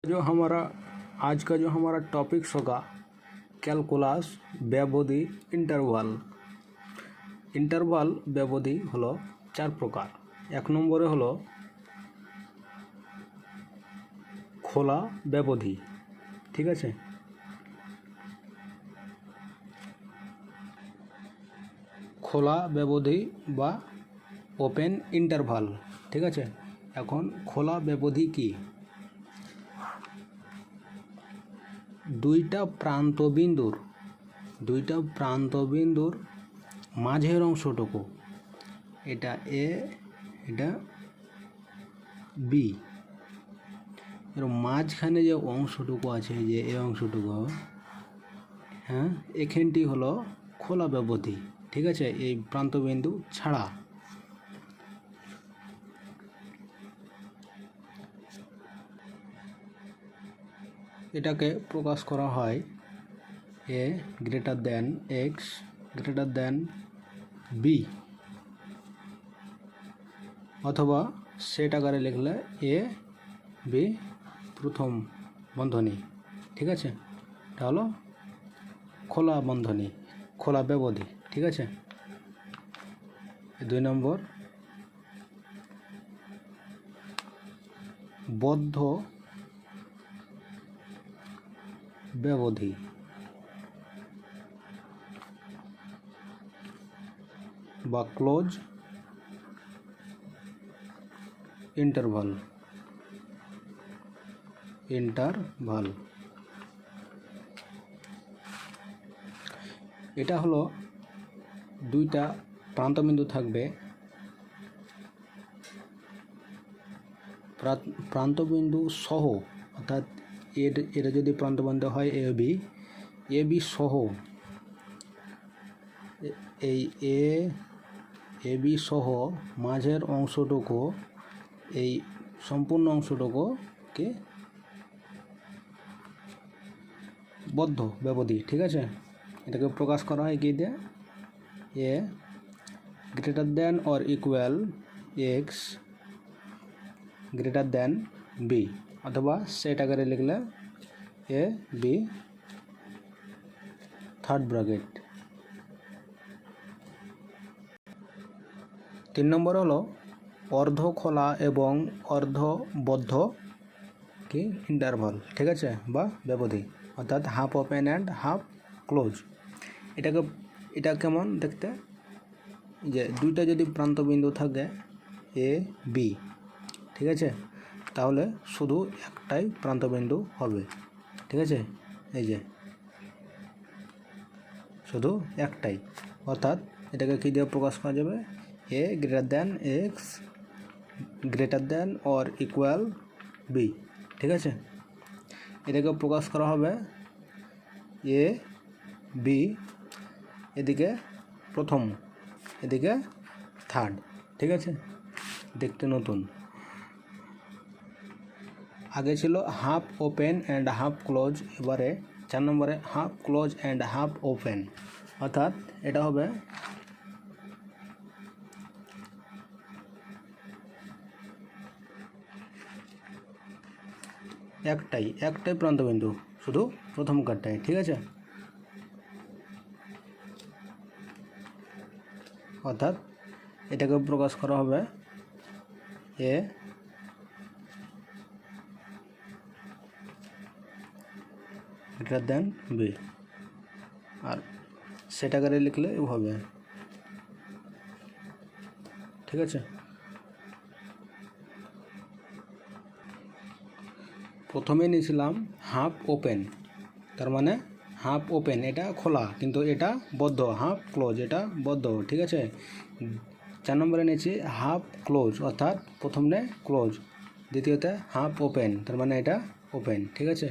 जो हमारा आज का जो हमारा टॉपिक्स होगा कैलकुलास ব্যবধি इंटरवल। इंटरवल ব্যবধি হলো চার প্রকার। এক নম্বরে হলো খোলা ব্যবধি, ঠিক আছে। খোলা ব্যবধি বা ওপেন ইন্টারভাল, ঠিক আছে। এখন খোলা ব্যবধি কি? দুইটা প্রান্তবিন্দুর মাঝের অংশটুকু, এটা এ এটা বি, এর মাঝখানে যে অংশটুকু আছে, যে এ অংশটুকু, হ্যাঁ, এখানটি হলো খোলা ব্যবধি, ঠিক আছে, এই প্রান্তবিন্দু ছাড়া। এটাকে প্রকাশ করা হয় a greater than x greater than b, অথবা সেট আকারে লিখলে এ বি প্রথম বন্ধনী, ঠিক আছে। এটা হলো খোলা বন্ধনী, খোলা ব্যবধি, ঠিক আছে। দুই নম্বর বদ্ধ ব্যবধি বা ক্লোজ ইন্টারভাল। এটা হলো দুইটা প্রান্তবিন্দু থাকবে, প্রান্তবিন্দু সহ, অর্থাৎ এটা যদি প্রান্তবিন্দু হয় এ বি সহ, এই এ বি সহ মাঝের অংশটুকু, এই সম্পূর্ণ অংশটুকুকে বদ্ধ ব্যবধি, ঠিক আছে। এটাকে প্রকাশ করা হয় কি দিয়ে? A greater than or equal x greater than b, অথবা সেট আকারে লিখলে এ বি থার্ড ব্র্যাকেট। তিন নম্বর হলো অর্ধ খোলা এবং অর্ধ বদ্ধ কি ইন্টারভাল, ঠিক আছে, বা ব্যবধি, অর্থাৎ half open and half close. এটা কেমন দেখতে? যে দুইটা যদি প্রান্তবিন্দু থাকে এ বি, ঠিক আছে, তাহলে শুধু একটাই প্রান্তবিন্দু হবে, ঠিক আছে। এই যে শুধু একটাই, অর্থাৎ এটাকে কী দিয়ে প্রকাশ করা যাবে? A greater than x greater than or equal b, ঠিক আছে। এটাকে প্রকাশ করা হবে এ বি, এদিকে প্রথম, এদিকে থার্ড, ঠিক আছে। দেখতে নতুন। আগে ছিল half open and half close, এবারে 4 নম্বরে half close and half open, অর্থাৎ এটা হবে একটাই প্রান্তবিন্দু, শুধু প্রথম কার্ডটাই, ঠিক আছে। অর্থাৎ এটাকে প্রকাশ করা হবে এ গ্রেটার দেন বি, আর সেট আকারে লিখলে হবে, ঠিক আছে। প্রথমে নিয়েছিলাম হাফ ওপেন, তার মানে হাফ ওপেন এটা খোলা, কিন্তু এটা বদ্ধ, হাফ ক্লোজ এটা বদ্ধ, ঠিক আছে। 4 নম্বরে নিয়েছি হাফ ক্লোজ, অর্থাৎ প্রথমে ক্লোজ, দ্বিতীয়তে হাফ ওপেন, তার মানে এটা ওপেন, ঠিক আছে।